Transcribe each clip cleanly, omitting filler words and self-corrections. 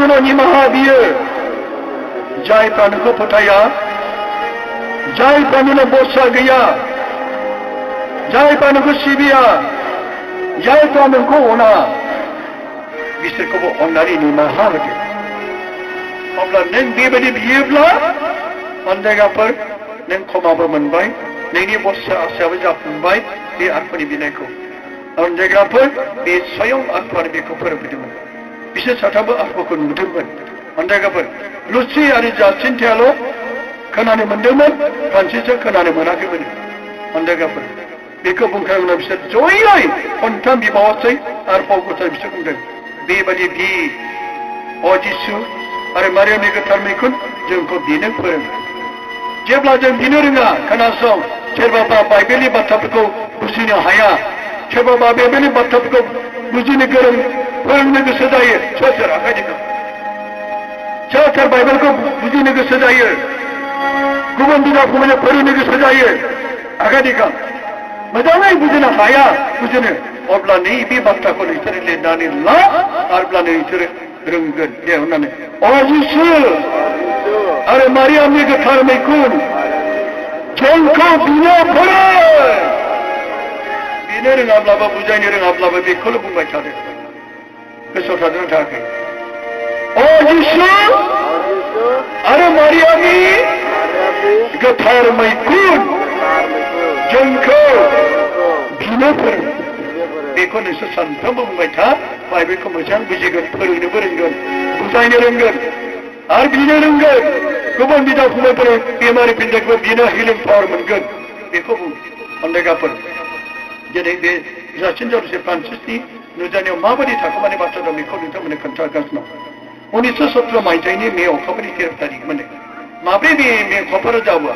उनाव निमाहा बियो जायफ्रा नोंखौ फोथाया जायफ्रा नोंनाव भरसा गैया जायफ्रा नोंखौ सिबिया जायफ्रा नोंखौ अना बिसोरखौबो अननानै निमाहा होदो अब्ला नों बेबायदि बियोब्ला अनजायगाफोर नों क्षमाबो मोनबाय नोंनि भरसा आसायाबो जाफुंबाय बे आत्मानि बिनायखौ अनजायग्राफोर बे स्वयं आत्मानि बेखौ फोरोंफैदोंमोन बिसोर साथामबो आत्माखौ नुदोंमोन अनजायगाफोर लुसि आरो जासिन्थायाल' खोनानो मोनदोंमोन फ्रान्सिसआ खोनानो मोनाखैमोन अनजायगाफोर बेखौ बुंखांनायनि उनाव बिसोर जयै खनथाम बिबावासै आरो पावलुसा बिसोर बुंदों बेबायदि बि अ जिसु आरो मारियामनि गोथार मैखुन जोंखौ बिनो फोरों जेब्ला जों बिनो रोङा खोनासं सोरबाबा बाइबेलनि बाथ्राफोरखौ बुजिनो हाया सोरबाबा बाइबेलनि बाथ्राफोरखौ बुजिनो गोरों फोरोंनो गोसो जायो सोर सोर आखाइ दिखां सोर सोर बाइबेलखौ बुजिनो गोसो जायो गुबुन बिजाबखौ फोरोंनो गोसो जायो आखाइ दिखां मोजाङै बुजिनो हाया बुजिनो अब्ला नैबे बाथ्राखौ नोंसोरो लिरनानै ला आरोब्ला नोंसोरो रोंगोन दे होननानै अ जिसु आरो मारियामनि गोथार मैखुन जोंखौ बिनो फोरों बिनो रोङाब्लाबो बुजायनो रोङाब्लाबो बेखौल' बुंबाय थादों गोसोआव थादों थायाखै अ जिसु आरो मारियामनि गोथार मैखुन जोंखौ बिनो फोरों बेखौ नोंसोर सानफ्रोमबो बुंबाय था बाइबेलखौ मोजां बुजिगोन फोरोंनोबो रोंगोन बुजायनो रोंगोन आरो बिनो रोंगोन गुबुन बिदा फंबायफोर बेमारि फिनजायखौबो बिनो हिलिं पावार मोनगोन बेखौ बुं अनजायगाफोर दिनै बे जासिन जौसे फ्रान्सिसनि नुजानायाव माबायदि थाखोमानि बाथ्रा दं बेखौ नोंथांमोननो खोन्थागासिनो दं 1917 मायथाइनि मे अक्ट'बरनि 13 तारिख मोनो माब्रै बे मे अक्ट'बराव जाबोआ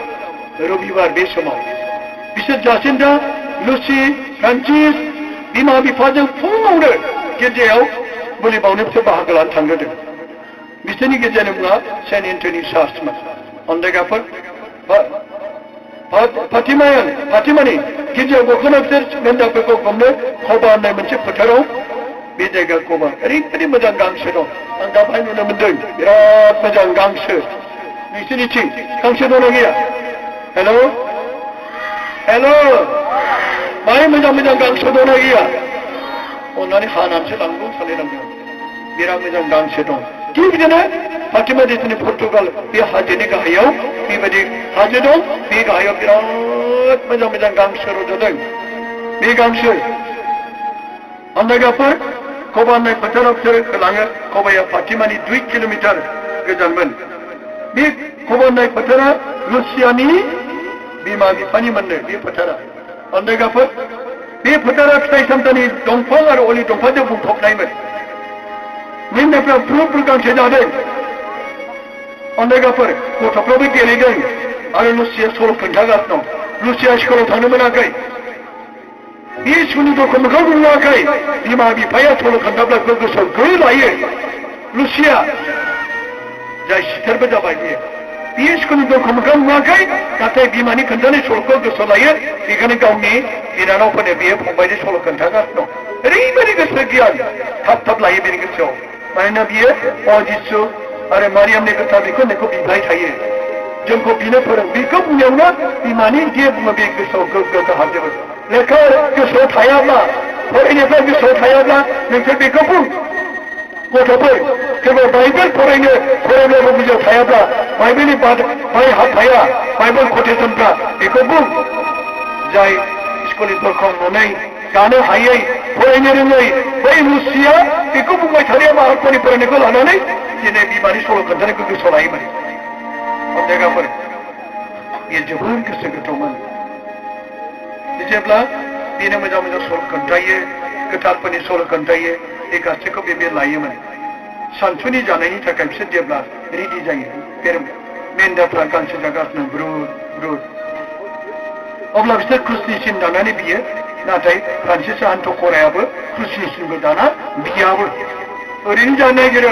रबिबार बे समाव बिसोर जासिन्दा लुसि फ्रान्सिस बिमा बिफाजों फुङावनो गिर्जायाव बोलि बावनो बिसोर बाहागो लानो थांग्रोदों बिसोरनि गिर्जानि मुङा सेन्ट एन्टनि चार्चमोन अनजायगाफोर फातिमानि गिर्जायाव गखोना बिसोर मेन्दाफोरखौ हमनो खबा होननाय मोनसे फोथाराव बे जायगा खबा ओरैबायदि मोजां गांसो दं आं दा बाहाय नुनो मोनदों बिराद मोजां गांसो नोंसोरनिथिं गांसो दंना गैया हेल' बाहाय मोजां मोजां गांसो दंना गैया अननानै हानानैसो लांगौ सालायनांगौ बिराद मोजां गांसो दं थिग बिदिनो फातिमा देशनि पर्तुगाल बे हाजोनि गाहायाव बेबायदि हाजो दं बे गाहायाव बिराद मोजां मोजां गांसो रज'दों बे गांसो अनजायगाफोर खबा होननाय फोथाराव बिसोर होलाङो खबाया फातिमानि 2 किल'मिटार गोजानमोन बे खबा होननाय फोथारा लुसियानि बिमा बिफानि मोननो बे फोथारा अनजायगाफोर बे फोथारा फिथाइ सामथाइनि दंफां आरो अलिभ दंफांजों बुंफबनायमोन मेन्दाफ्रा फुल गांसो जादों अनजायगाफोर गथ'फ्राबो गेलेदों आरो लुसिया सल' खोन्थागासिनो दं लुसिया स्कुलाव थांनो मोनाखै बे स्कुलनि दरखौ मोखां नुवाखै बिमा बिफाया सल' खोन्थाब्ला गोसोआव गो लायो लुसिया जाय सिथारबो जाबाय बियो स्कुलनि दरखौ मोखां नुवाखै नाथाय बिमानि खोन्थानाय सल'खौ गोसोआव लायो बेखायनो गावनि बिनानावफोरनो बियो फंबायनि सल' खोन्थागासिनो दं ओरैबायदि गोसो गियान थाब लायो बेनि गोसोआव मानोना बियो अ जिसु आरो मारियामनि गोथार मैखुनखौ बिबाय थायो जोंखौ बिनो फोरों बेखौ बुंनायावनो बिमानि जे बुङो बे गोसोआव गोग्गो हाबजोबो लेखा गोसोआव थायाब्ला फरायनायफ्रा गोसोआव थायाब्ला नोंसोर बेखौ बुं गथ'फोर सोरबा बाइबेल फरायब्लाबो गोसोआव थायाब्ला बाइबेलनि बाय हाबथाया बाइबेल कटेसनफ्रा बेखौ बुं जाय स्कुलनि दरखौ नुनाय जानो हायै फरायनो रोङै बै लुसिया बेखौ बुंबाय थानाया माहात्मानि फरायनायखौ लानानै दिनै बिमानि सल' खोन्थानायखौ गोसोआव लायोमोन जायगाफोर बेयो जोबोद गोसो गोथौमोन जेब्ला बेनो मोजां मोजां सल' खोन्थायो गोथारफोरनि सल' खोन्थायो बे गासैखौ बे लायोमोन सानसुनि जानायनि थाखाय बिसोर जेब्ला रेडि जायो बे मेन्दाफ्रा गांसो जागासिनो ब्रुद अब्ला बिसोर क्रुसनिसिम दानानै बियो नाथाय फ्रान्सिस हान्थु खरायाबो क्रुसनिसिमबो दाना बियाबो ओरैनो जानो नागिरो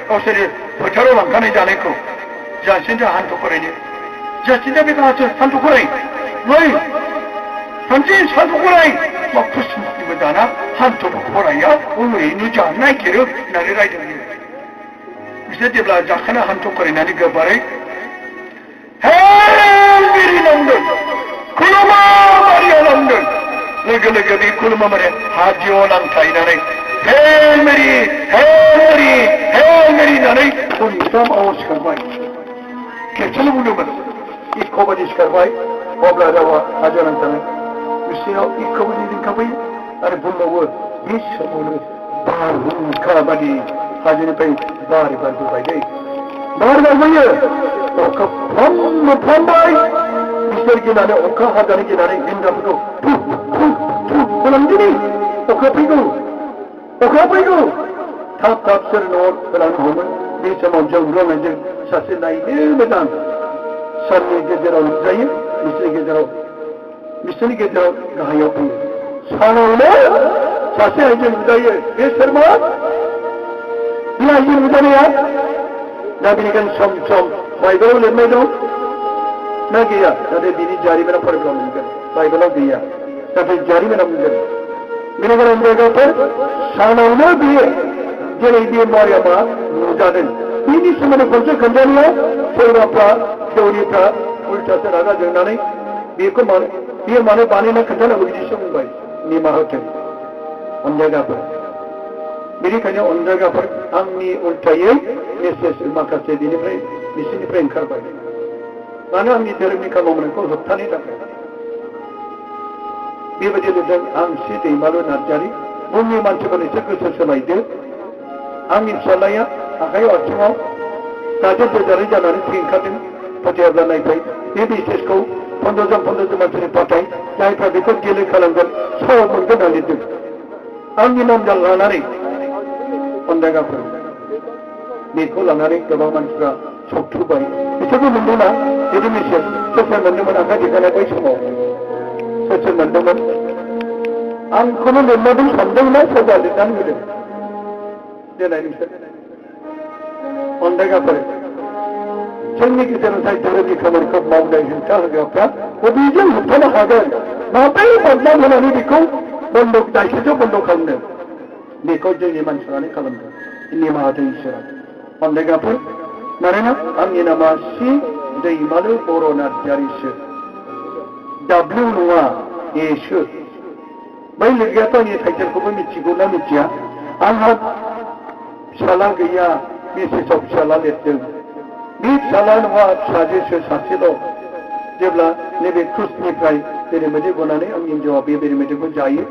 गावसोर फोथाराव लांखानाय जानायखौ जासिन्दा हान्थु खरायनो जासिन्दा बे हान्थु खराय नै फ्रान्सिस हान्थु खराय मा क्रुसनिसिमबो दाना हान्थु खराया ओरैनो जानो नागिरो होननानै रायदों बिसोर जेब्ला जाखाना हान्थु खरायनानै गोबारै हे मेरि नांदों खुलुमा मारिया नांदों लोगो लोगो बे खुलुमा मारिया हाजोआव नांथायनानै हे मेरि होननानै खनथाम आवाज सिखारबाय खेबसेल' बुंदोंमोन इख' बादि सिखारबाय अब्ला रावा हाजोआव नांथानाय बिसोराव इख' बादि रिंखांबाय आरो बुंबावो बे समावनो बारहुंखा बादि हाजोनिफ्राय बारबोबाय दै बार बारबोयो अखा फ्लामबाय बिसोर गिनानै अखा हाजानो गिनानै हिन्जावफोरखौ होलांदिनि अखा फैगौ थाब सोर न'आव होलांनो हमो बे समाव जों रोंनायजों सासे नायनो मोजां साननि गेजेराव नुजायो बिसोरनि गेजेराव गाहायाव फैयो सानावनो सासे आइजो नुजायो बे सोरमा बे आइजो नुजानाया दा बेनिखायनो सम बाइबेलाव लिरनाय दं ना गैया नाथाय बिनि जारिमिनाव फरायब्ला मोनगोन बाइबेलाव गैया नाथाय जारिमिनाव मोनगोन बेनिखायनो जायगाफोर सानावनो बियो जेरै बे मारियामा नुजादों बेनि सोमोन्दै खनसे खोन्थानायाव सोरबाफ्रा दौरिफ्रा उल्टासो रागा जोंनानै बियो मानो बानायना खोन्थानांगौ बिदिसो बुंबाय निमाहा होथों अनजायगाफोर बेनिखायनो अनजायगाफोर आंनि उल्टायै मेसेज माखासे बिसोरनिफ्राय ओंखारबाय मानो आंनि धोरोमनि खामानिखौ होबथानो थाखाय बेबायदि नुदों आं सि दैमालु नार्जारि बुहुमनि मानसिफोरनिसो गोसो सोलायदो आंनि फिसालाया आखाइयाव आथिङाव दाजों दोजारै जानानै थैंखारदों फोथायाब्ला नायफाय बे मेसेजखौ 15 जन मानसिनि फाथाय जायफ्रा बेखौ गेले खालामगोन साव मोनगोन होनना लिरदों आंनि नाम लानानै अनजायगाफोर बेखौ लानानै गोबां मानसिफ्रा सौथुबाय बिसोरबो मोनदोंना बिदि मेसेज सोर मोनदोंमोन आखाइ दिखानाय बै समाव सोर मोनदोंमोन आंखौनो लिरनानै सानदोंना सोरबा लिरनानै होदों देनाय नोंसोर अनजायगाफोर जोंनि गेजेराव जाय धोरोमनि खामानिखौ मावनाय हेंथा होग्राफ्रा बबेजों होबथानो हागोन माब्रै बदनाम होनानै बेखौ दायखौसो बन्द' खालामनो बेखौ जोंनि मानसिफ्रानो खालामदों निमाहा होथों इसोरा अनजायगाफोर मानोना आंनि नामा सि दैमालु बर' नार्जारिसो W नङा एसो बै लिरगिरियाथ' आंनि टाइटेलखौबो मिथिगौ ना मिथिया आंहा फिसाला गैया मेसेजाव फिसाला लिरदों बे फिसाला नङा फिसाजोसो सासेल' जेब्ला नैबे क्रुसनिफ्राय बेरेमेदे गनानै आंनि हिन्जावा बे बेरेमेदेखौ जायो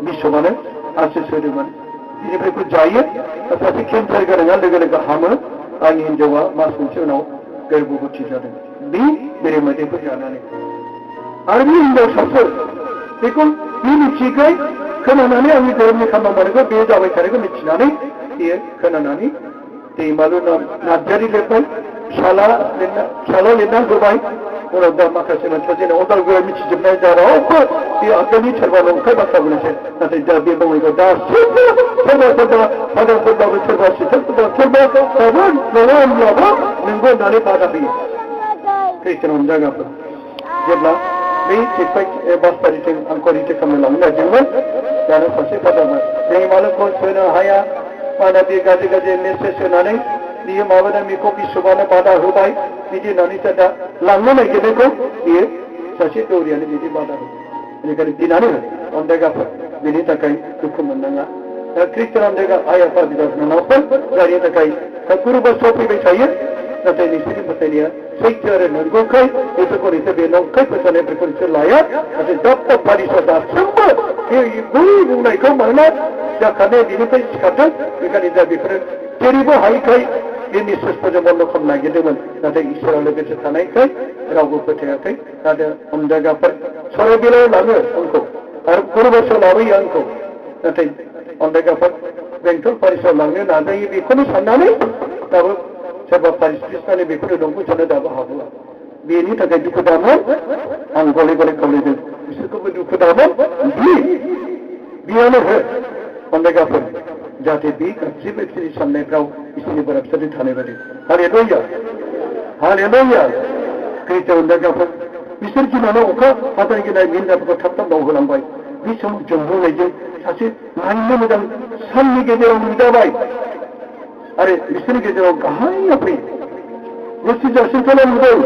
बिश्वमानो आसिस होदोंमोन बेनिफ्रायखौ जायो सासे केन्सार गोनाङा लोगो लोगो हामो आंनि हिन्जावा मास मोनसे उनाव गर्भबती जादों बे बेरेमेदेखौ जानानै आरो बे हिन्जाव सासे बेखौ बे मिथियै खोनानानै आंनि धोरोमनि खामानिखौ बे जाबाय थानायखौ मिथिनानै बेयो खोनानानै दैमालु नार्जारि लिरबाय फिसाला लिरना होबाय उनाव दा माखासे मानसिया जेनेबा अदालगुरियाव मिथिजोबनाय जारावबो बे आगोलनि सोरबा नंखाय बाथ्रा बुंनोसै नाथाय दा बे बङाइखौ दासिमबो सोरबा फादारफोरबाबो सोरबा सिस्टारफोरबाबो सोरबा नङा होनब्लाबो नोंगौ होननानै बादा होयो खृष्टान अनजायगाफोर जेब्ला बै बासबारिजों आंखौ रिटेक खालामनो लांनो नागिरदोंमोन दानो सासे फादारमोन दैमालुखौ सोनो हाया मानो बे गाज्रि मेसेज होनानै बियो माबादों बेखौ बिश्वमानो बादा होबाय बिदि होननानैसो दा लांनो नागिरनायखौ बियो सासे दौरियानो बिदि बादा होबाय बेनिखायनो दिनानो अनजायगाफोर बेनि थाखाय दुखु मोननाङा दा खृष्टान अनजायगा आइ आफा बिदा बिनानावफोर जायनि थाखाय गुरुबासआव फैबाय थायो नाथाय नोंसोरनि फोथायनाया सैथो आरो नंगौखाय बेफोरखौ नोंसोर बे नंखाय फोथायनायफोरखौ नोंसोर लाया नाथाय दाब फारिसा दासिमबो बे बै बुंनायखौ मानोना जाखानाय बेनिफ्राय सिखारदों बेखायनो दा बेफोरो जेरैबो हायैखाय बे मेसेजफोरजों बन्द' खालामनो नागिरदोंमोन नाथाय इसोरा लोगोसे थानायखाय रावबो फोथायाखै नाथाय अनजायगाफोर सरबिलाव लाङो आंखौ आरो गुरुबासआव लाबोयो आंखौ नाथाय अनजायगाफोर बेंटल पारिसाव लांनो नाजायो बेखौनो साननानै दाबो सोरबा पारिस्ट्रिसनानै बेखौनो दंखौ सानो दाबो हाबोआ बेनि थाखाय दुखु दामोन आं गले खावलायदों बिसोरखौबो दुखु दामोन बियानो हो अनजायगाफोर जाहाथे बे गासैबो बिसोरनि साननायफ्राव बिसोरनि बोराब फिसाजों थानाय बायदि हालेलुया खृष्टान अनजायगाफोर बिसोर गिनानै अखा हाजानि गिनाय मिन्दाफोरखौ थाब मावहोलांबाय बे समाव जों बुंनायजों सासे नायनो मोजां साननि गेजेराव नुजाबाय आरो बिसोरनि गेजेराव गाहाया फैयो गोसो जासिनखौल' नुदों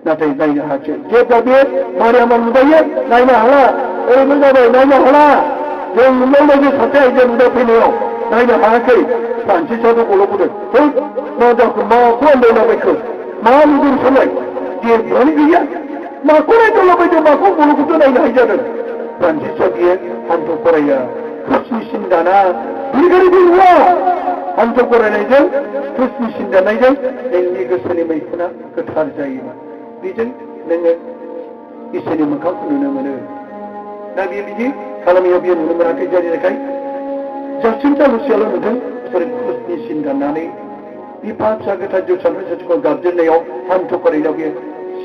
नाथाय नायनो हायाखै जेब्ला बे मारियामा नुबायो नायनो हाला ओरैनो जाबाय नायनो हाला जों नुनायबायदि सासे आइजो नुदा फैनायाव नायनो हायाखै फ्रान्सिसआबो गल'बोदों मा जाखो माखौ आन्दायलाबायखो मा नुदों सानलाय जेबोआनो गैया माखौ नायदावलाबायदों माखौ गल'खौथ' नायनो हायै जादों फ्रान्सिसआ बियो हान्थु खराया कृष्णनि सिन दाना बिनिखायनो नुवा हान्थु खरायनायजों कृष्णनि सिन दानायजों नोंनि गोसोनि मैखुना गोथार जायो बेजों नोङो इसोरनि मोखांखौ नुनो मोनो दा बेयो बिदि खालामनायाव बियो नुनो मोनाखै जायनिखाय जासिनथा लुसियाल' नुदों बिसोर कृष्णनि सिन दाननानै बिफा फिसा गोथार जिउ सानथौ गाबज्रिनायाव हान्थु खरायनायाव बियो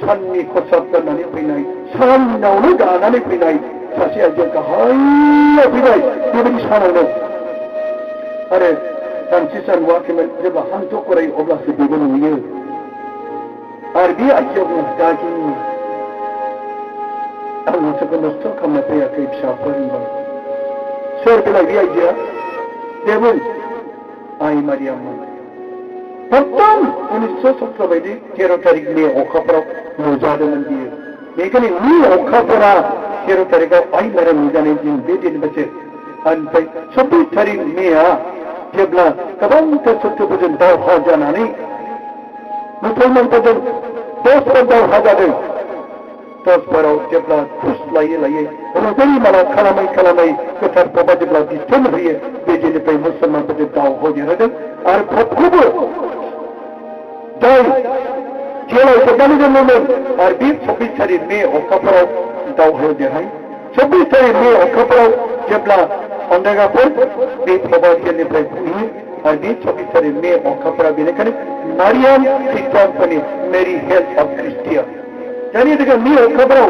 साननि खसाब गाननानै फैनाय सानावनो गानानै फैनाय सासे आइजो गाहायाव फैबाय बेबायदि सानावनो आरो फ्रान्सिसआ नुवाखैमोन जेब्ला हान्थु खरायो अब्लासो बेबो नुयो आरो बे आइजोआ बुङो दागि आं नोंसोरखौ नस्थ' खालामनो फैयाखै फिसाफोर होनबाय सोर बेलाय बे आइजोआ बेबो आइ मारियाममोन एकदम 1917 बायदि 13 तारिखनि अखाफोराव नुजादोंमोन बियो बेखायनो बे अखाफोरा 13 तारिखआव आइ मारियाम नुजानाय दिन बे दिन बोसोर ओमफ्राय 26 तारिख मेआ जेब्ला गोबांथार सत्यफोरजों दावहा जानानै मुसलमानफोरजों 10 दावहा जादों 10 जेब्ला खुस लायै लायै रंजालि माला खालामै गोथार बाबा जेब्ला बिथोन होयो बे दिननिफ्राय मुसलमानफोरजों दावहा देरहादों आरो पपखौबो जाय जेलाव जोबनानै दोनदोंमोन आरो बे 26 तारिख मे अखाफोराव दावहायाव देरहाय 26 तारिख मे अखाफोराव जेब्ला अन्दायगाफोर बे बाबा जेलनिफ्राय फैयो आरो बे 26 तारिख मे अखाफोरा बेनिखायनो मारियाम ख्रिस्टानफोरनि मेरि हेल्थ अफ क्रिस्टियान जायनि थाखाय मे अखाफोराव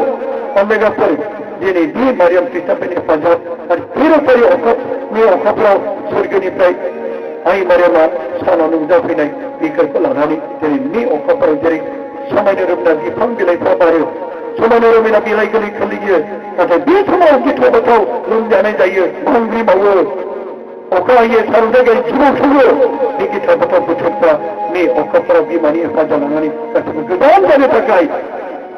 अन्दायगाफोर दिनै बे मारियाम ख्रिस्टानफोरनि हेफाजाब आरो 13 तारिख मे अखाफोराव स्वर्गनिफ्राय आइ मारियामा सानाव नुजाफैनाय बेफोरखौ लानानै दिनै मे अखाफोराव जेरै समायना रमायना बिफां बिलाइफ्रा बारो समायना रमायना बिलाइ गोरलै खिलियो नाथाय बे समाव गिथाव बाथाव लोमजानाय जायो बांग्रि मावो अखा हायो सारन्थाइ गायो जिबौ सौयो बे गिथाव बाथाव बोथोरफ्रा मे अखाफोराव बिमानि हेफाजाब लानानै गासैबो गोजान जानो थाखाय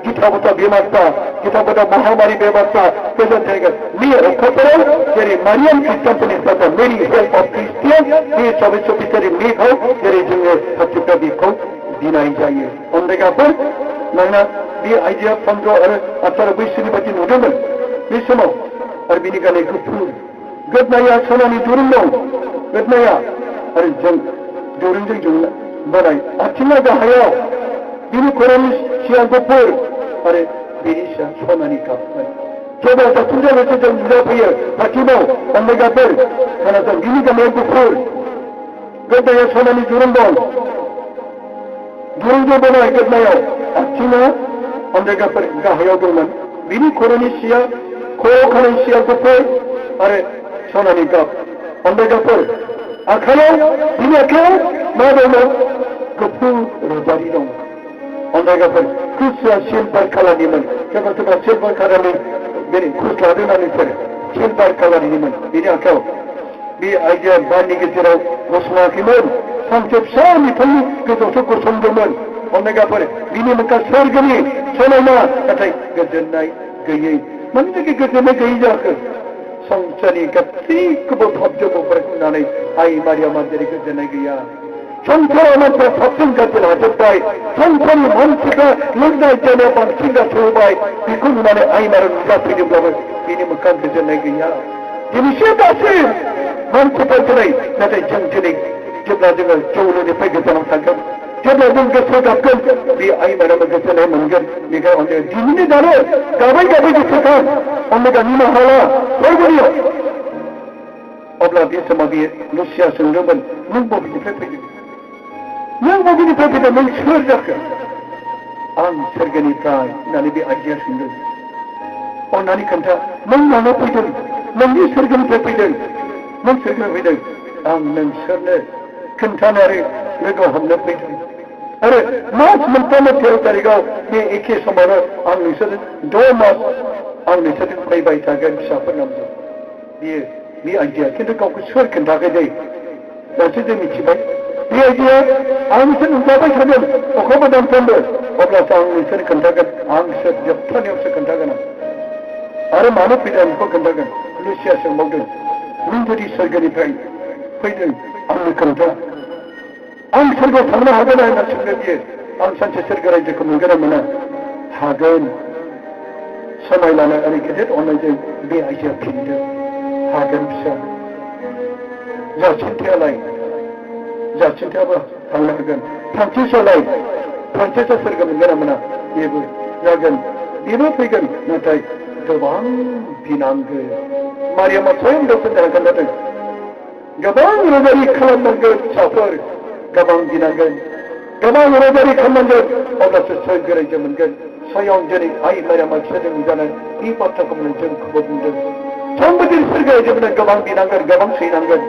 गिथाव बाथाव बेमारफ्रा गिथाव बाथाव महामारि बेमारफ्रा गोजान जायगा मे अखाफोराव जेरै मारियाम ख्रिस्टानफोरनि हेफाजाब मेरि हेल्थ अफ क्रिस्टियान बे 24 तारिख मेखौ जेरै जोङो कातिका बेखौ दिनाय जायो अन्दायगाफोर मानोना बे आइजोआ 15 आरो 18 बैसोनि बायदि नुदोंमोन बे समाव आरो बिनि गाननाय गुफुर गोदनाया सनानि दुरुं दं गोदनाया आरो जों दुरुंजों जों बोनाय आथिङा गाहायाव बिनि खर'नि सिया गुफुर आरो बिनि सिया सनानि गाबनाय जेब्ला जाथुजा मोनसे जों नुजाफैयो फाथिमाव अन्दायगाफोर खोनासं बिनि गाननाया गुफुर गोदनाया सनानि दुरुं दं दुरुंजों बोनाय गोदनायाव आथिङा अन्दायगाफोर गाहायाव दंमोन बिनि खर'नि सिया खर' खानाय सिया गुफुर आरो सनानि गाब अन्दायगाफोर आखायाव बिनि आखायाव मा दंमोन गुफुर रजारि दं अन्दायगाफोर खुसआ सिलभार खालारनिमोन सोरबा सोरबा सिलभार खालारनि बे खुस लादोंनानै सिलभार खालारनिमोन बिनि आखायाव बे आइजोआ बारनि गेजेराव गसङाखैमोन सानसे फिसा मिथाइनि गोजौसो गसंदोंमोन अन्दायगाफोर बिनि मोखां सोरगोनि समायना नाथाय गोजोननाय गैयै मानि थाखाय गोजोननाय गैयै जाखो संसारनि गासैखौबो भाबजों बुंनानै आइ मारियामा जेरै गोजोननाय गैया संसाराव मानसिया साबसिन गाज्रि लाजोब्बाय संसारनि मानसिफ्रा लोंनाय जानायाव बांसिन गासोबाय बेखौ नुनानै आइ मारियाम नुजाफैदोंब्लाबो बिनि मोखां गोजोननाय गैया दिनैसो दासिम मानसिफोर दिनै नाथाय जों दिनै जेब्ला जोङो जौनिफ्राय गोजानाव थागोन जेब्ला जों गोसो गाबगोन बे आइ मारियामा गोजोननाय मोनगोन बेखाय अन्य दिनैनि दानो गाबै गोसोखां अन्य गानिनो हाला बयबोनियाव अब्ला बे समाव बे लुसिया सोंदोंमोन नों बबेनिफ्राय फैदों नों बबेनिफ्राय फैदों नों सोर जाखो आं सोरगोनिफ्राय होननानै बे आइजोआ सोंदों अन्नानै खोन्था नों मानो फैदों नोंनि सोरगोनिफ्राय फैदों नों सोरगोनिफ्राय फैदों आं नोंसोरनो खोन्थानो आरो लोगो हमनो फैदों आरो मास मोनफ्रोमबो 13 तारिखआव बे एखे समावनो आं नोंसोरजों 6 मास आं नोंसोरजों फैबाय थागोन फिसाफोर नामजों बियो बे आइजोआ खिन्थु गावखौ सोर खोन्थाखै दै दासो जों मिथिबाय बे आइडिया आं नोंसोर नुजाबाय थागोन अखाबो दानफ्रोमबो अब्लासो आं नोंसोर खोन्थागोन आं सोर जोबथानायावसो खोन्थागोन आरो मानो फैदों बेखौ खोन्थागोन लुसिया सोंबावदों नों जुदि सोरगोनिफ्राय फैदों आंनो खोन्था आं सोरगोआव थांनो हागोन होनना सोंदों बियो आं सानसे सोरगो रायजोखौ मोनगोन ना मोना हागोन समाय लाना ओरै गेदेर अननायजों बे आइजोआ फिनदों हागोन फिसा जासिनथायाबो थांनो हागोन फ्रान्सिसआलाय फ्रान्सिसआ सोरगो मोनगोन ना मोना बेबो जागोन बेबो फैगोन नाथाय गोबां बिनांगोन मारियामा स्वयं गावसोरनो खोन्थादों गोबां रोजारि खालामनांगोन फिसाफोर गोबां बिनांगोन गोबां रोजारि खालामनांगोन अब्लासो सोरगो रायजो मोनगोन स्वयं जेरै आइ मारियामा फिसाजों नुजानाय बे बाथ्राखौ नोंसोरखौबो बुंदों समबोदि सोरगो रायजो मोननो गोबां बिनांगोन गोबां सैनांगोन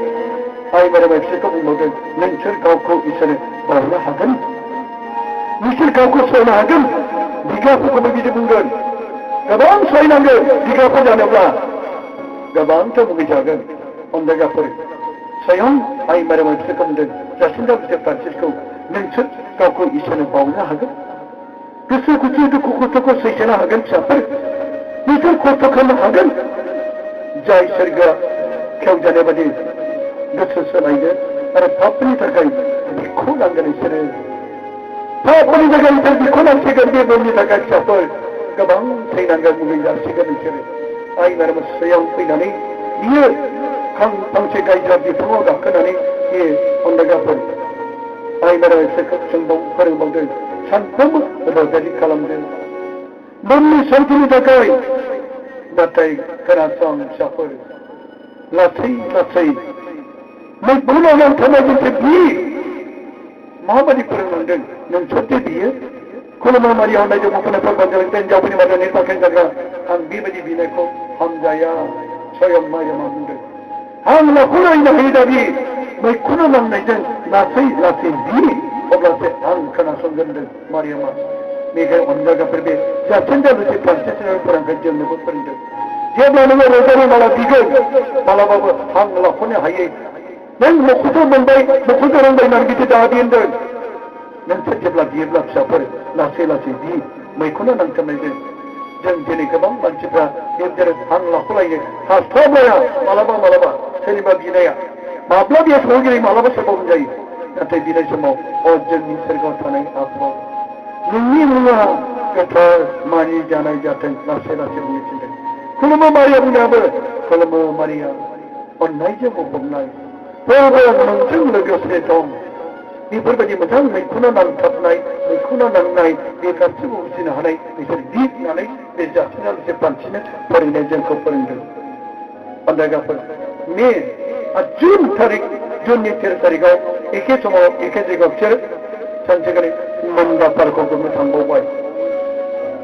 आइ मारियामा फिसाखौ बुंबावदों नोंसोर गावखौ इसोरनो बावनो हागोन नोंसोर गावखौ सहायनो हागोन बिगाफोरखौबो बिदि बुंगोन गोबां सहायनांगोन बिगाफोर जानोब्ला गोबांथ' बुगिजागोन अनजागाफोर स्वयं आइ मारियामा फिसाखौ बुंदों जासिन्दा बिसोर फ्रान्सिसखौ नोंसोर गावखौ इसोरनो बावनो हागोन गोसो खुसि दुखु खस्थ'खौ सैसोनो हागोन फिसाफोर नोंसोर खस्थ' खालामनो हागोन जाय सोरगोआ खेवजानाय बादि गोसो सोलायनो आरो पापनि थाखाय बिखौ नांगोन बिसोरो पापनि थाखाय बिसोर बिखौ नांसिगोन बे बुहुमनि थाखाय फिसाफोर गोबां थैनांगोन मुलि जासिगोन बिसोरो आइ मारियामा फिसायाव फैनानै बियो फांसे गायजा बिफाङाव गाखोनानै बियो अनदागाफोर आइ मारियामा फिसाखौ फोरोंबावदों सानफ्रोमबो रजारि खालामदों बुहुमनि शान्तिनि थाखाय नाथाय खोनासं फिसाफोर लासै लासै मैखुनाव नांथानाय मोनसे बि माबादि फोरोंलांदों नोंसोरथे बियो खुलुमा मारिया होननायजों मख'नायफोर बांजाबाय हिन्जावफोरनि मादाव निर्बाखेन जाग्रा आं बेबायदि बिनायखौ हामजाया स्वयं मारियामा बुंदों आं लाखौ नायनो हायो दा बि मैखुनाव नांनायजों लासै लासै बि अब्लासो आं खोनासंगोन होनदों मारियामा बेखाय अनजागाफोर बे जासिन जालुसि फ्रान्सिसआव फोरोंगोन जोंनोबो फोरोंदों जेब्ला नोङो रजारि माला बिगोन मालाबाबो हां लाख'नो हायै नों न'खौथ' मोनबाय न'खौथ' रोंबाय होननानै बिदि दाबि होनदों नोंसोर जेब्ला बियोब्ला फिसाफोर लासै लासै बि मैखुना नांथारनायजों जों दिनै गोबां मानसिफ्रा जेरै हां लाख'लायो हास्लाबलाया मालाबा सोरनिबा बिनाया माब्ला बियो सहैगिरि मालाबा सोरबा जायो नाथाय बिनाय समाव जोंनि सोरगोआव थानाय आफा नोंनि मुङा गोथार मानि जानाय जाथों लासै लासै बुंनो थिनदों खुलुमो मारिया बुंनायाबो खुलुमो मारिया अननायजों बुंफबनाय नोंजों लोगोसे दं बेफोरबायदि मोजां मैखुना नांथाबनाय मैखुना नांनाय बे गासैबो बुजिनो हानाय बिसोर दिप होननानै बे जासिना लोगोसे फानसिनो फोरोंनाय जोंखौ फोरोंदों अनदागाफोर मे जुननि 13 तारिखआव एखे समाव एखे जायगायाव बिसोर सानसेखालि मोनदा पार्कआव गुरनो थांबावबाय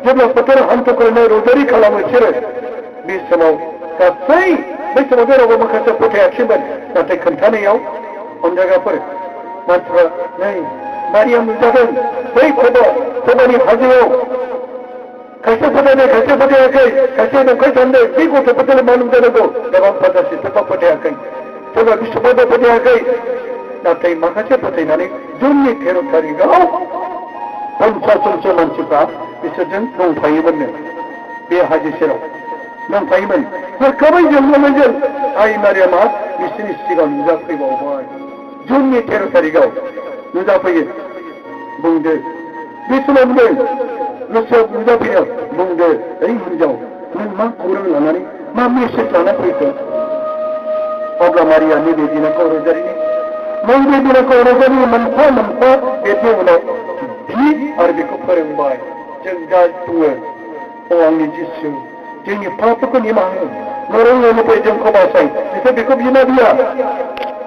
जेब्ला फोथार हान्थुखौनो रजारि खालामो बिसोरो बे समाव गासै बै समाव जेरावबो माखासे फोथायाखैमोन नाथाय खोन्थानायाव अनजागाफोर मानसिफ्रा नै मारियाम नुजादों बै खबानि हाजोआव खायसे फोथायनाय खायसे फोथायाखै खायसे नंखाय सानदों बे गथ'फोरजों मा नुजानांगौ गोबां फाजासि सोरबा फोथायाखै सोरबा बिश्वफोरबो फोथायाखै नाथाय माखासे फोथायनानै जुननि 13 तारिखआव 50 जनसो मानसिफ्रा बिसोरजों दंफायोमोननो बे हाजो सेराव दंफायोमोन हरखाबै जोंनायजों आइ मारियामा बिसोरनि सिगाङाव नुजाफैबावबाय जुननि 13 तारिखआव नुजाफैयो बुंदो बे समाव बुंदों गोसोआव नुजाफैयो बुंदो ओइ हिनजाव नों मा खौरां लानानै मा मेसेज लाना फैखो अब्ला मारिया नैबे दिनाखौ रजारिनि नैबे दिनाखौ रजारिनि मोनफा मोनफा बेनि उनाव बि आरो बेखौ फोरोंबाय जों दा बुङो अ आंनि जिसु जोंनि पापफोरखौ निमाहा नरनिफ्राय जोंखौ बासाय बिसोर बेखौ बिना बिया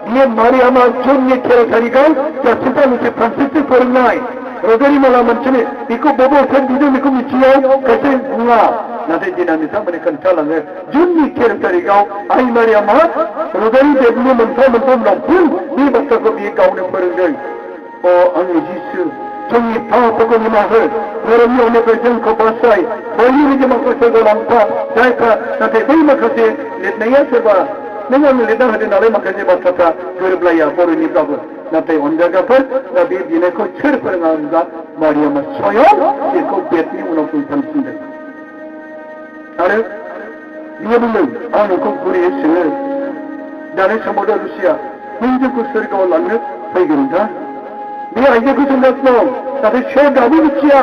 बियो मारियामा जुननि 13 तारिखआव जासिनथा मोनसे फ्रान्सिसनि फोरोंनाय रजारि माला मोनसेनि बेखौ बबे सोर बिदों बेखौ मिथियाव खायसे बुङा नाथाय दिना बिथांमोननि खोन्थालाङो जुननि 13 तारिखआव आइ मारियामा रजारि देबनि मोनफा मोनफा न'फुं बे बाथ्राखौ बियो गावनो फोरोंदों अ आंनि जिसु जोंनि पापफोरखौ निमाहा नरनिफ्राय जोंखौ बासाय बयनिबो माखासे गोनांथा जायफ्रा नाथाय बै माखासे लिरनाया सोरबा नों आंनो लिरना होदों नालाय माखासे बाथ्राफ्रा गोरोबलाया बर'निब्लाबो नाथाय अनजागाफोर दा बे बिनायखौ सोर फोरोङा होनब्ला मारियामा स्वयं बेखौ बेदनि उनाव बुंफिनदों आरो बियो बुंदों आं नोंखौ गुरैयै सोङो दानि समाव रुसिया नों जोंखौ सोरगोआव लांनो फैगोन दा बे आइजोखौ सोंगासिनो दं नाथाय सोर दाबो मिथिया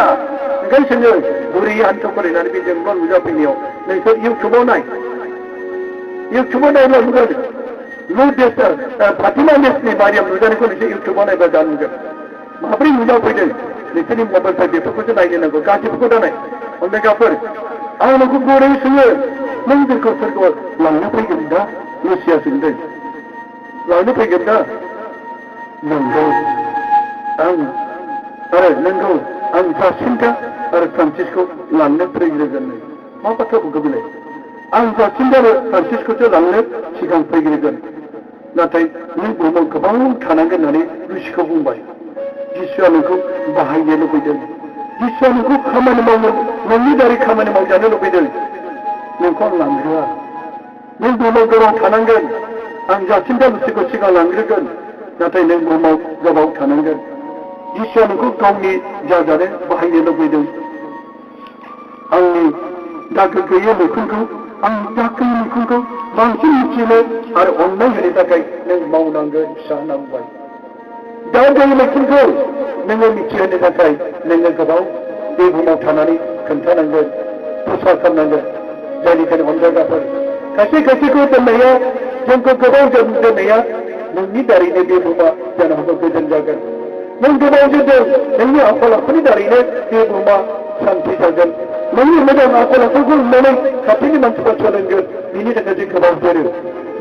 ओंखायनो सोङो गुरैयै हान्थु खरायनानै बे जोंब्ला नुजाफैनायाव नोंसोर इउटुबाव नायब्ला नुगोन फातिमा देशनि मारियाम नुजानायखौ नोंसोर इउटुबाव नायबा दा नुगोन माब्रै नुजाफैदों नोंसोरनि मबाइलफोर बेफोरखौसो नायनो नांगौ गासैफोरखौ दा नाय अनजायगाफोर आं नोंखौ गुरैयै सोङो नों जोंखौ सोरगोआव लांनो फैगोन दा रुसिया सोंदों लांनो फैगोन दा नंगौ नंगौ आं जासिन्था आरो फ्रान्सिसखौ लांनो फैग्रोगोन मा बाथ्रा बुंखो बेलाय आं जासिन्था आरो फ्रान्सिसखौसो लांनो सिगां फैग्रोगोन नाथाय नों बुहुमाव गोबां थानांगोन होननानै रुसिखौ बुंबाय जिसुआ नोंखौ बाहायनो लुबैदों जिसुआ नोंखौ खामानि मावनो नोंनि दारै खामानि मावजानो लुबैदों नोंखौ आं लांग्रोआ नों बुहुमाव गोबाव थानांगोन आं जासिन्था रुसिखौ सिगां लांग्रोगोन नाथाय नों बुहुमाव गोबाव थानांगोन जिसुआ नोंखौ गावनि जाजानो बाहायनो लुबैदों आंनि दागो गैयै मैखुनखौ बांसिन मिथिनो आरो अननाय होनो थाखाय नों मावनांगोन फिसा नांबाय दा गैयै मैखुनखौ नोङो मिथिहोनो थाखाय नोङो गोबाव बे बुहुमाव थानानै खोन्थानांगोन प्रसार खालामनांगोन जायनि थाखाय अनजायगाफोर खायसेखौ दोननाया जोंखौ गोबाव दोननाया नोंनि दारैनो बे बुहुमा जानो हागौ गोजोन जागोन नों गोबाव जोंजों नोंनि आखल आखुनि दारैनो बे बुहुमा शान्ति जागोन नोंनि मोजां आखल आखुखौ नुनानै खाथिनि मानसिफ्रा सोलोंगोन बिनि थाखाय जों गोबाव जोरो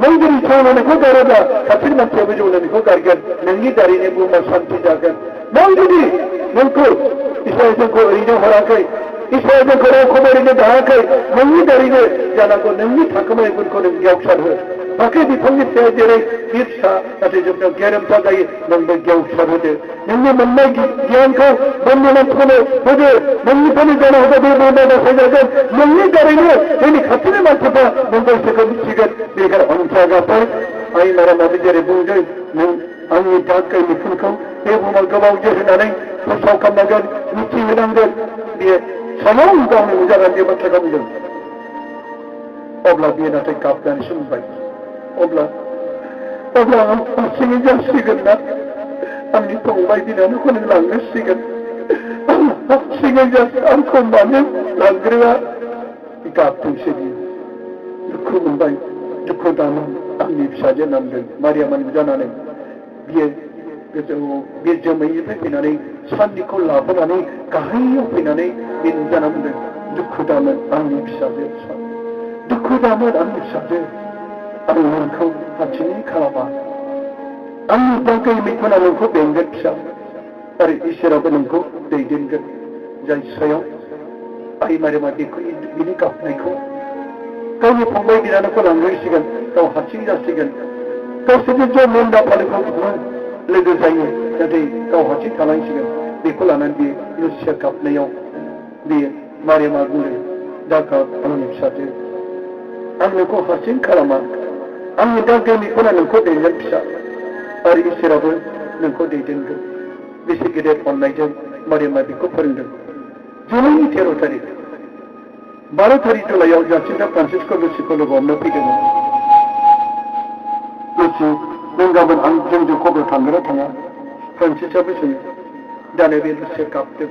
नों जुदि जौनायखौ गारोब्ला खाथिनि मानसियाबो जौनायखौ गारगोन नोंनि दारैनो बुहुमा शान्ति जागोन नों जुदि नोंखौ इसोरा जोंखौ ओरैनो हराखै इसोरा जोंखौ रावखौबो ओरैनो दायाखै नोंनि दारैनो जानांगौ नोंनि थाखोमानाय गुनखौ नों गेवसार हो फाख्रि बिफांनि सायाव जेरै बे फिसा नाथाय जोबनायाव गेरेमसा जायो नोंबो गेवसार होदो नोंनि मोननाय गियानखौ नोंनि मानसिफोरनो होदो नोंनिफ्रायनो जानो हागौ बे बुहुमाव फैजागोन नोंनि दारैनो जोंनि खाथिनि मानसिफ्रा नोंखौ इसोरखौ मिथिगोन बेखार अनजागाफोर आइ मारामाबो जेरै बुंदों नों आंनि दागै मैखुनखौ बे बुहुमाव गोबाव जोरहोनानै फोसाव खालामनांगोन मिथिहोनांगोन बेयो सानाव गावनि नुजानानै बे बाथ्राखौ बुंदों अब्ला बियो नाथाय गाबनानैसो बुंबाय अब्ला आं हारसिङै जासिगोन ना आंनि फंबाय बिनानावखौ नों लांनांसिगोन आं हारसिङै आंखौ मानो लांग्रोआ गाबदोंसो बियो दुखु मोनबाय दुखु दामोन आंनि फिसाजो नामदों मारियामा नुजानानै बियो गोजौआव बे जोमैनिफ्राय फैनानै साननिखौ लाबोनानै गाहायाव फैनानै बे नुजाना बुंदों दुखु दामोन आंनि फिसाजो दुखु दामोन आंनि फिसाजो आं नोंखौ हारसिङै खालामा आंनि दागै मैखुना नोंखौ बेंगोन फिसा आरो इसोराबो नोंखौ दैदेनगोन जाय सायाव आइ मारियामा बेखौ बिनि गाबनायखौ गावनि फंबाय बिनानावखौ लांग्रोसिगोन गाव हारसिं जासिगोन गावसोरनि ज' मेन्दा फालोखौ लोगो जायो नाथाय गाव हारसिं थालांसिगोन बेखौ लानानै बे रुसिया गाबनायाव बे मारियामा बुंदों दा गाब आंनि फिसाजो आं नोंखौ हारसिं खालामा आंनि दागै मैखुना नोंखौ बेंगोन फिसा आरो इसोराबो नोंखौ दैदेनगोन बेसे गेदेर अननायजों मारियामा बेखौ फोरोंदों जुलाइनि 13 तारिख 12 तारिख जुलाइआव जासिन्था फ्रान्सिसको रुसिखौ लोगो हमनो फैदोंमोन रुसि नों गाबोन जोंजों खबर थांगोन ना थाङा फ्रान्सिसआबो सोङो दानो बे रुसिया गाबदों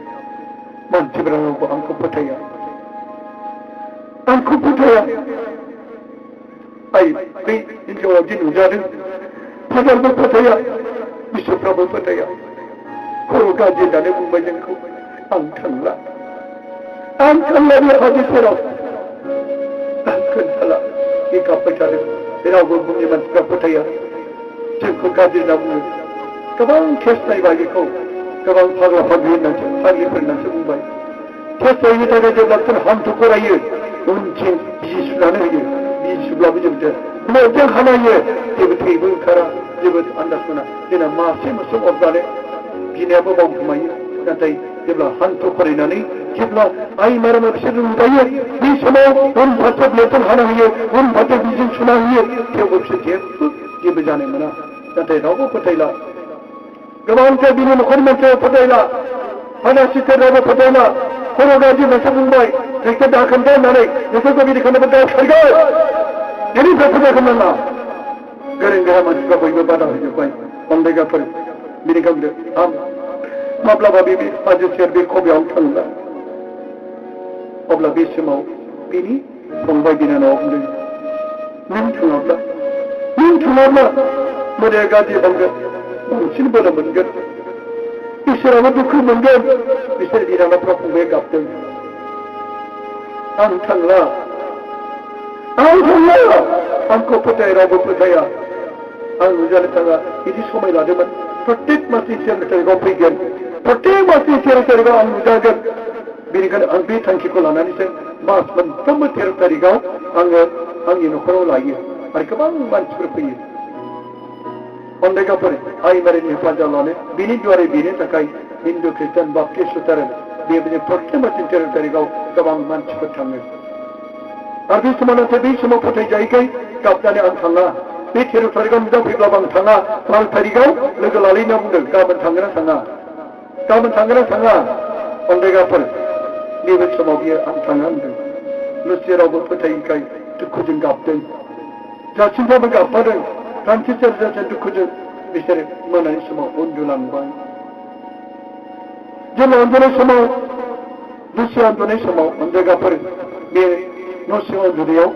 मानसिफोरा रावबो आंखौ फोथाया आइ बै हिन्जावआ दि नुजादों फादारबो फोथाया बिशपफ्राबो फोथाया खर' गाज्रि होननानै बुंबाय जोंखौ आं थांला बे हाजो सेराव आं खोन्थाला बे गाबबाय थादों रावबो बुहुमनि मानसिफ्रा फोथाया जोंखौ गाज्रि होनना बुङो गोबां केस नायबाय बेखौ गोबां फाग्ला फाग्लि होननानैसो बुंबाय केस नायनो थाखाय जेब्ला सोर हान्थु खरायो उनथिं बिजि सुनानै होयो बिजि सुब्लाबो जोबदों मोजां खामायो जेबो थैबो ओंखारा जेबो आन्दाज मोना जोंना मासे मोसौ अरजानो बिनायाबो बावगोमायो नाथाय जेब्ला हान्थु खरायनानै जेब्ला आइ मारामा बिसोर नुजायो बे समाव उन फारसे लेसन हाना होयो उन फारसे बिजों सुना होयो थेवबो बिसोर जेबो जानाय मोना नाथाय रावबो फोथायला गोबांथार बिनि न'खरनि मानसिया फोथायला हानासिखौ रावबो फोथायला खर' गाज्रि मानसिया बुंबाय नोंखौ दाखोन्था होननानै नोंखौ बिदि खालामबा दावथारगोन बेनिफ्राय फोथायगोन नाङा गोरों गोरा मानसिफ्रा बयबो बादा होजोब्बाय अन्दायगाफोर बेनिखायनो आं माब्लाबा बे हाजो सेर बे खबियाव थांला अब्ला बे समाव बिनि फंबाय बिनानावा बुंदों नों थाङाब्ला मोदाया गाज्रि बांगोन बांसिन बोलो मोनगोन इसोराबो दुखु मोनगोन बिसोर बिनानावफ्रा फंबाया गाबदों आं थांला आंखौ फोथाय रावबो फोथाया आं नुजानो थाङा बिदि समाय लादोंमोन प्रत्येक मासनि 13 तारिखआव फैगोन प्रत्येक मासनि 13 तारिखआव आं नुजागोन बेनिखायनो आं बे थांखिखौ लानानैसो मास मोनफ्रोमबो 13 तारिखआव आङो आंनि न'खराव लायो आरो गोबां मानसिफोर फैयो अन्दायगाफोर आइ मारिनि हेफाजाब लानो बिनि द्वारै बेनि थाखाय हिन्दु ख्रिस्टान बाप्टिस्ट लुथारान बेबायदि प्रत्येक मासनि 13 तारिखआव गोबां मानसिफोर थाङो आरो बे समाव नाथाय बे समाव फोथायजायैखाय गाबनानै आं थाङा बे 13 तारिखआव नुजा फैब्लाबो आं थाङा 12 तारिखआव लोगो लालायना बुंदों गाबोन थांगोन ना थाङा अन्दायगाफोर नैबे समाव बियो आं थाङा होनदों लुसिया रावबो फोथायैखाय दुखुजों गाबदों जासिमफ्राबो गाबफादों सानसे सेरजासे दुखुजों बिसोर मोनानि समाव उन्दुलांबाय जेब्ला उन्दुनाय समाव लुसिया उन्दुनाय समाव अन्दायगाफोर बे न' सिङाव उन्दुनायाव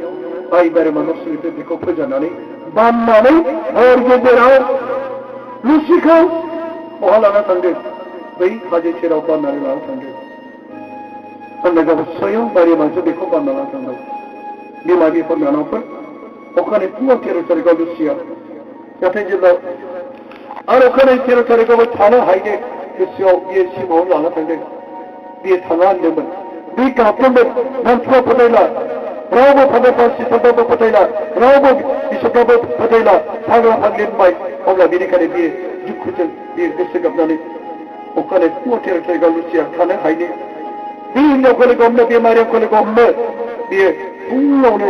आइ बारेमा न' सिंनिफ्राय बेखौ फोजानानै बाननानै हर गेजेराव लुसिखौ बहा लाना थांदों बै हाजो सेराव बाननानै लाना थांदों अन्दायगाफोर स्वयं बारेमासो बेखौ बानना लाना थांबाय बिमा बिफा बिनानावफोर अखानायै फुङाव 13 तारिखआव लुसिया नाथाय जेब्ला आरो अखानायै 13 तारिखआवबो थानो हायनो गोसोआव बियो सिमाङाव लाना थांदों बियो थाङा होनदोंमोन बे गाबदोंमोन मानसिफ्रा फोथायला रावबो सिथाबबाबो फोथायला रावबो बिसोरबाबो फोथायला फाग्ला फाग्लि होनबाय अब्ला बेनिखायनो बियो दुखुजों बियो गोसो गाबनानै अखानायै फुङाव 13 तारिखआव लुसिया थानो हायनो बे हिनजावखौ लोगो हमनो बे मारियामखौ लोगो हमनो बियो फुङावनो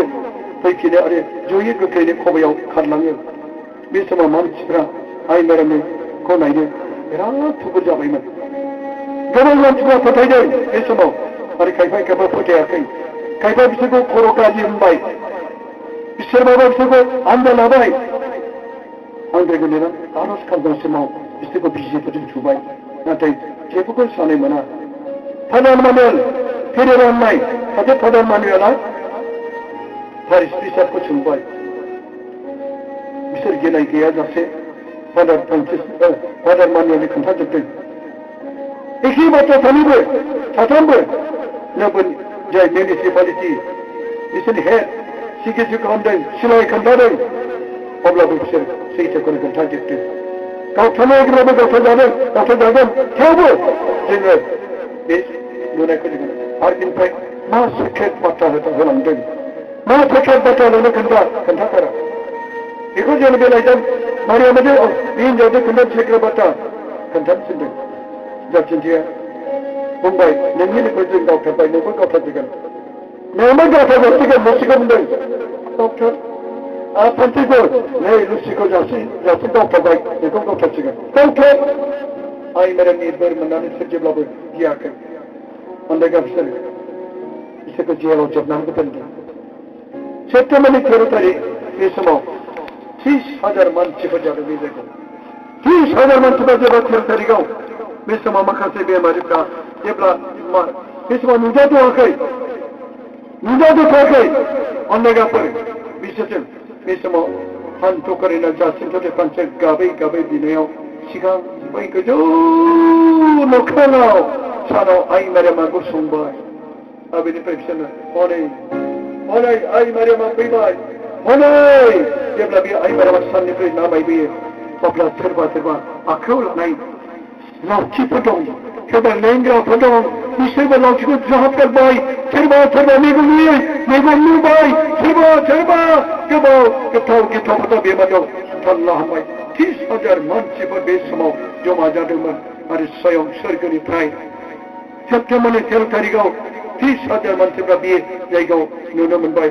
फैफिनो आरो जयै गोख्रैनो खबायाव खारलाङो बे समाव मानसिफ्रा आइ मारियामखौ नायनो बिराद थुबुर जाबायमोन गोबां मानसिफ्रा फोथायदों बे समाव आरो खायफा फोथायाखै खायफा बिसोरखौ खर' गाज्रि होनबाय बिसोरबाबो बिसोरखौ आन्दा लाबाय आन्दायगोन आर'ज खालामनायसिमाव बिसोरखौ बिजिफोरजों थुबाय नाथाय जेबोखौ साननाय मोना फादार मानुएल फेरेरा होननाय सासे फादार मानुएला फारिस बिसारखौ सोंबाय बिसोर गिनाय गैयाजासे फादार मानुएलनि खोन्थाजोबदों एखे बाथ्रा साथामबो नोबोन जाय मिउनिसिपालिटि बिसोरनि हेड सिकित्सा खालामदों सिलाय खोन्थादों अब्लाबो बिसोर सैथोखौनो खोन्थाजोबदों गावथानायब्लाबो गावथाजागोन थेवबो जोङो बे नुनायखौ जोङो आरो बेनिफ्राय मा सिक्रेट बाथ्रा होलांदों मा सिक्रेट बाथ्रा होनो खोन्थाथारा बेखौ जों बे लाइजाम मारियामजों बे हिनजावजों सिक्रेट बाथ्रा खोन्थानो थिनदों जाथिया बुंबाय नोंनि लोगो जों गावथारबाय नोंबो गावथारसिगोन लुसिखौ बुंदों डक्टर फान्थिखौ नै लुसिखौ जासि गावथारबाय नोंखौ गावथारसिगोन गावथार आइ मारियामनि बोर मोननानै बिसोर जेब्लाबो गियाखै अन्दायगा बिसोरखौ जेलाव जोबनानै दोनदों सेप्तेम्बरनि 13 तारिख बे समाव 30,000 मानसिफोर जादों बे जायगायाव 30,000 मानसिफोरा जेब्ला 13 तारिखआव बे समाव माखासे बेमारिफ्रा जेब्ला बे समाव नुजाथ'वाखै अन्दायगाफोर बिसोरजों बे समाव हान्थु करिना जासिन्थ'थे फांसे गाबै बिनायाव सिगां बै गोजौ मोखाङाव सानाव आइ मारियामा गसंबाय आरो बेनिफ्राय बिसोरनो हनै आइ मारियामा फैबाय हनै जेब्ला बे आइ मारियामा साननिफ्राय नामायबोयो अब्ला सोरबा आखायाव लानाय लावथिफोर दं सोरबा लेंग्राफोर दं बिसोरबो लावथिखौ जाहाबगारबाय सोरबा मेगन नुबाय सोरबा गोथाव बेमारियाव थाल्ला हाबाय 30,000 मानसिफोर बे समाव जमा जादोंमोन आरो स्वयं सोरगोनिफ्राय सेप्टेम्बरनि 13 तारिखआव 30,000 मानसिफ्रा बे जायगायाव नुनो मोनबाय